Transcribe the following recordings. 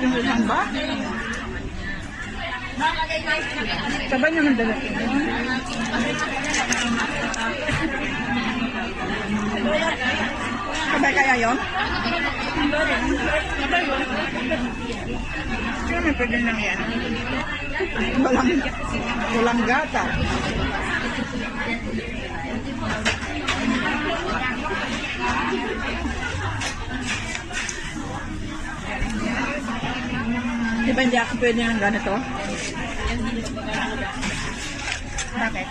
yung isang ba? Sabay naman dala. Sabay kaya yun? Sino may pwede lang yan? Walang gata. Di ba hindi ako pwede ng ganito? Bakit?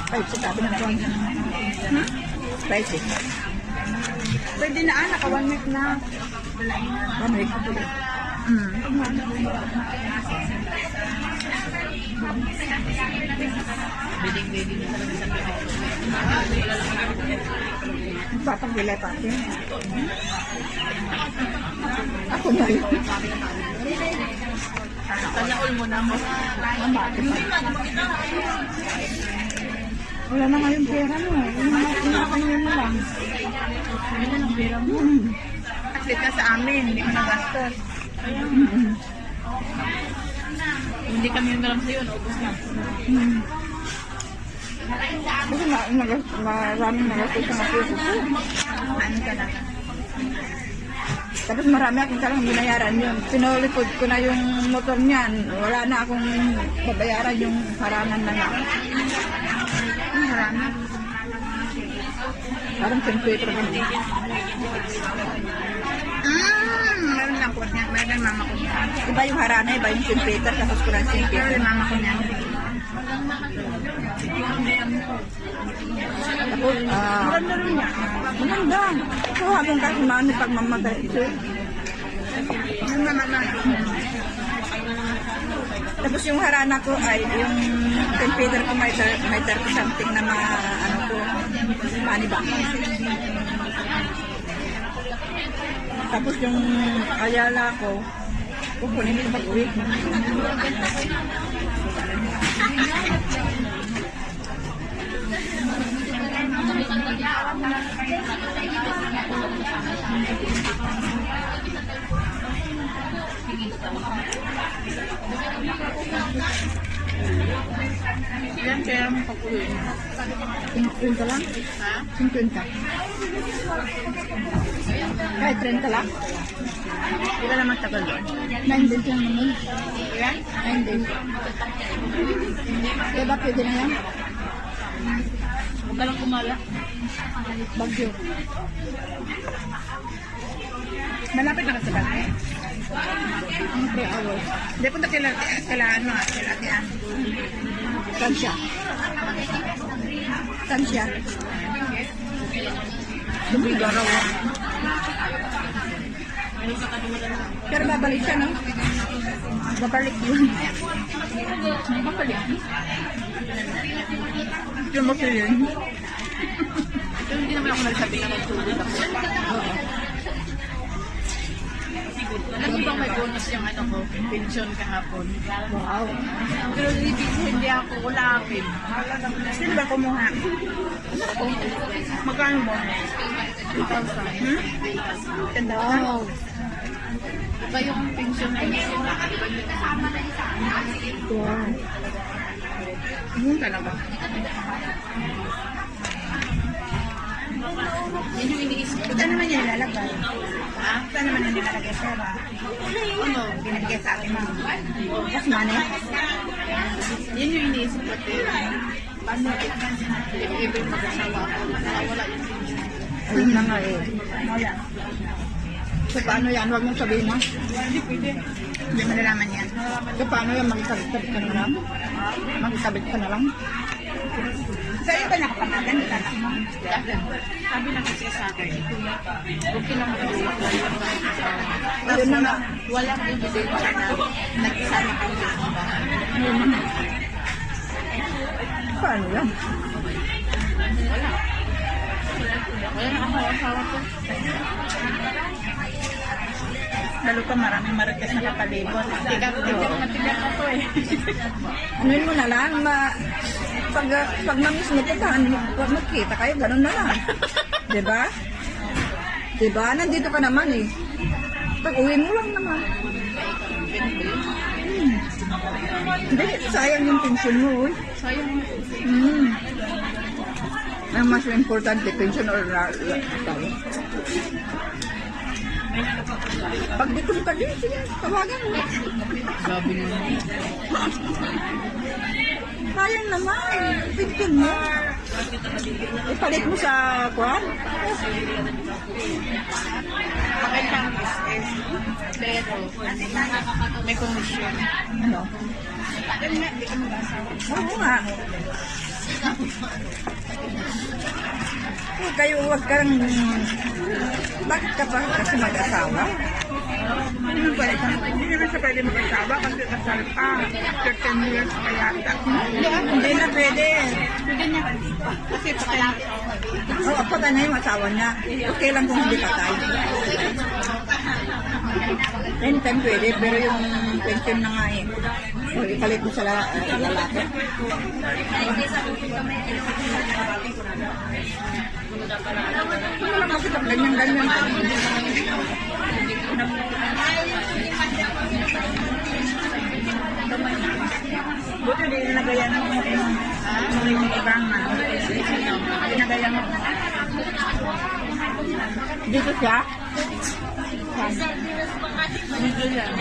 Ay, sabi ng tuwan. Spicy. Pwede na naka 1 week na. 1 week. Biling-biling na talaga sa Papagbilay pa ako. Ako na yun. Kanya-all mo na mo. Wala na nga yung pera mo. Inakanin mo lang. Ano ang pera mo? Kasi ka sa amin, hindi mo nagastos. Hindi kami yung nalang sa'yo, naubos na. Kasi maraming nagastos sa mga puso ko. Ano ka na? Tapos marami akong talang binayaran yun. Pinulikod ko na yung motor niyan. Wala na akong babayaran yung harangan na lang. Ang harangan. Parang computer ba niya? Meron lang ko niya. Meron lang mama ko niya. Iba yung harana, iba yung computer. Tapos ko lang computer. Meron mama ko niya. Tapos, maganda rin niya. Maganda. So, habang kasi maano pag mamatay ito. Yung mamama. Tapos yung harana ko ay yung computer ko may 30 something na ano ko, money back. Tapos yung ayala ko, kukunin ko pag-uwi. Yan, kaya mo pag-uwi. 50 lang? Ha? 50. Kahit 30 lang? Wala naman tagal doon. 9 days lang naman. Yan? 9 days. Kaya ba pwede na yan? Huwag ka lang kumala. Bagyo. Malapit na ka sa bagay. 3 hours. Hindi, punta kila ano nga, kila Atian. Tansya. Tansya. Lumigaraw. Pero babalik siya, no? Babalik yun. Babalik. Yung makirin. Pero hindi naman ako nagsabi na magtulog ako. Oo. Alam mo bang may bonus yung ano ko, pension kahapon? Wow. Pero hindi ako ulapin. Sino ba kumuha? Magkano bonus? 2,000. Ganda. Wow. Iba yung pension ko. Wow. Yun talaga. Yan yung iniisip ko. Saan naman yan nilalagay? Ha? Saan naman yan nilalagay pera? Ano? Binigay sa akin mga cash money? Yan yung iniisip ko. Paano iba yung mag-asawa ko? Wala yung pension. Ayun na nga eh. Wala. So paano yan? Huwag mong sabihin mo. Hindi pwede. Hindi mo nalaman yan. So paano yan? Magkabit ka na lang? Magkabit ka na lang? Sa'yo ba nakapanagan? Sabi na kasi sa akin, okay lang mag-uwi. Ayun na nga. Walang ebidensya na nagsama kami sa bahay. Ayun na nga. Paano yan? Wala na asawa ko. Lalo ka maraming marites na kapalibot. Matigas ako eh. Anuin mo na lang, pag mamiss mo, puntahan mo, pag magkita kayo, ganun na lang. Diba? Diba? Nandito ka naman eh. Pag uwi mo lang naman. Hindi, sayang yung pension mo, uy. Sayang mo. Ang mas importante, pension or tayo. Pag di ko ka din, sige, tawagan mo. Sabi mo. Sayang naman, pension mo. Ipalit mo sa kwan. Magandang business. Pero, may condition. Ano? Dahil nga, di ka mag-asawa. Oo nga. Kayo huwag kang... Bakit ka ba kasi mag-asawa? Hindi naman siya pwede mag-asawa kasi kasal pa. 13 years pa yata. Hindi na pwede. Hindi niya. Kasi patay na asawa. Oo, patay na yung asawa niya. Okay lang kung hindi patay. Anytime pwede, pero yung pension na nga eh. O, ipalit mo sa lalaki. Ano lang kasi pag ganyan-ganyan. Buti din nagayan mo yung ibang nagayan mo. Dito siya? Dito yan.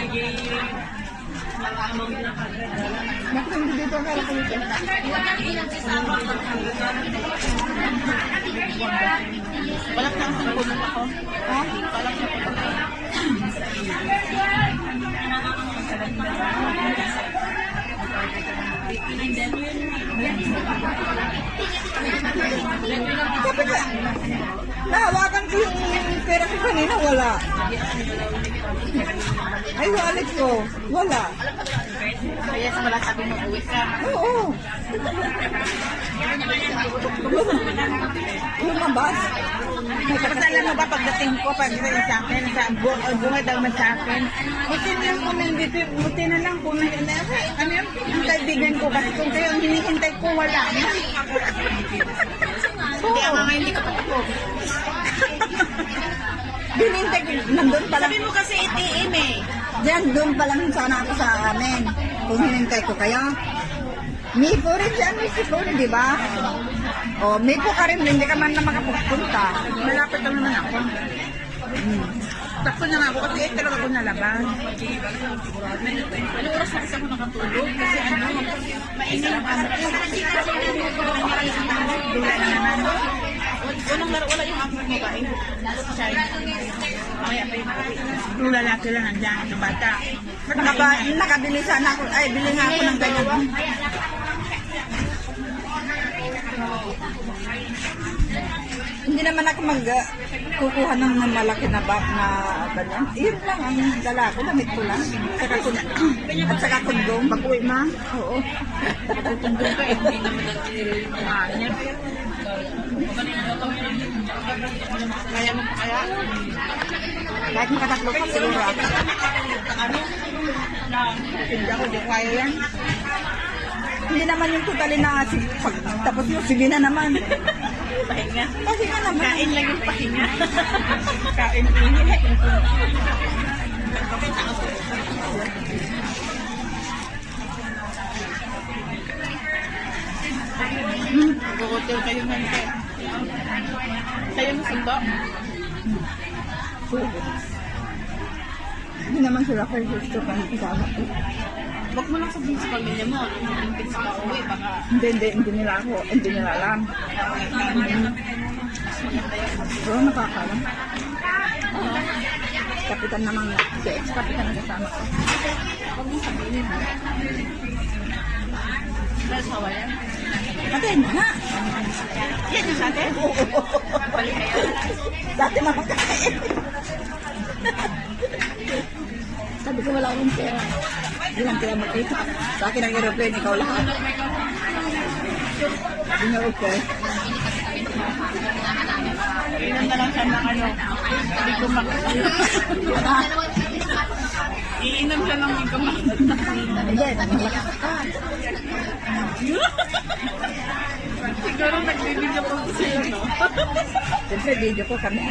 Bakit hindi dito ang kala ko dito? Balak na ang pumunta ako. Ha? Balak na pumunta. Kapit ka. Nahawakan ko yung pera ko kanina, wala. Ay, wallet ko. Wala. Kaya sa wala sabi mo, uwi ka. Oo. Lumabas. Tapos alam mo ba, pagdating ko, pagdating sa akin, sa bunga daw man sa akin, buti na lang kung nandito, buti na lang kung ano yung kaibigan ko, kasi kung kayo ang hinihintay ko, wala na. Hindi ako nga hindi ka patakbo. Binintay ko, nandun pa lang. Sabi mo kasi ATM eh. Diyan, doon pa lang sana ako sa amin. Kung hinintay ko kayo. Mipo rin siya, Mipo rin, di ba? O, Mipo ka rin, hindi ka man na makapupunta. Malapit lang naman ako. Takpo na nga ako kasi talaga ako nalaban. Ano oras na kasi ako nakatulog? Kasi ano, mainit ang araw. Dula na naman. Unang laro, wala yung aking babae. Mamaya pa yung babae. Yung lalaki lang nandiyan, yung bata. Nakabili sana ako, ay, bili nga ako ng ganyan. Hindi naman ako kukuha ng malaki na bag na ganyan. Yun lang ang dala ko, damit ko lang. At saka kondom. Pag-uwi ma? Oo. Kondom ka, hindi naman natin kaya mo kaya? Kahit makatatlo pa siguro ako. Ano? Hindi ako, di kaya yan. Hindi naman yung totally na tapos mo, sige na naman. Pahinga. Pahinga naman. Kain lang yung pahinga. Kain pahinga. Mag-hotel kayo man ka. Kayo mo sundo? Hindi naman sila kayo gusto kang kasama ko. Huwag mo lang sabihin sa pamilya mo. Anong sa pauwi, baka... Hindi nila alam. Pero nakakalam. Kapitan naman, si ex-kapitan ang kasama ko. Huwag mo sabihin. Dahil sa yan? Patay na nga. Yan yung sa atin? Balik kayo. Dati naman kakain. Sabi ko wala akong pera. Hindi lang kaya makita. Sa akin ang aeroplane, ikaw lahat. Hindi na okay. Ilan na lang siya ng ano. Hindi ko Iinom siya ng hindi ko Hindi, malakas ka. Siguro nagbibigyan po sila, no? Siyempre, video ko kami.